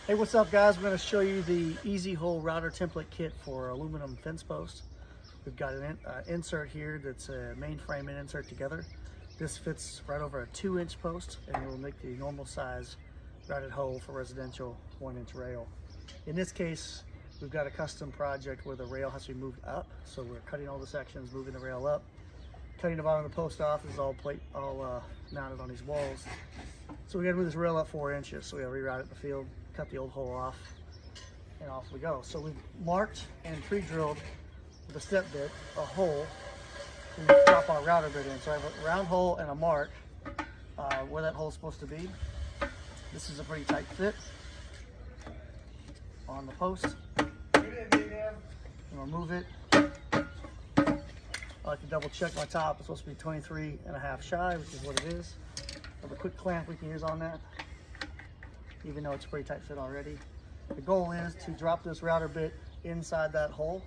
Hey, what's up guys? We're going to show you the easy hole router template kit for aluminum fence post. We've got an insert here that's a main frame and insert together. This fits right over a 2-inch post and it will make the normal size routed hole for residential 1-inch rail. In this case, we've got a custom project where the rail has to be moved up. So we're cutting all the sections, moving the rail up. Cutting the bottom of the post off is all mounted on these walls. So we got to move this rail up 4 inches. So we got to reroute it in the field, cut the old hole off, and off we go. So we've marked and pre-drilled with a step bit a hole and we drop our router bit in. So I have a round hole and a mark where that hole's supposed to be. This is a pretty tight fit on the post. I'm gonna move it. I like to double check my top. It's supposed to be 23.5 shy, which is what it is. I have a quick clamp we can use on that, even though it's a pretty tight fit already. The goal is to drop this router bit inside that hole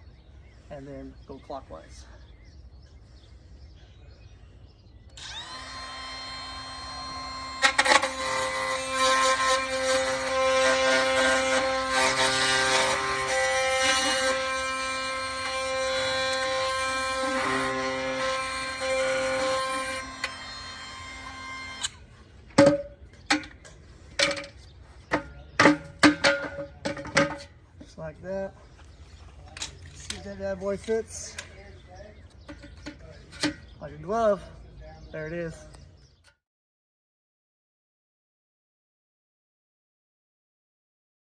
and then go clockwise. Like that. See if that bad boy fits like a glove. There it is.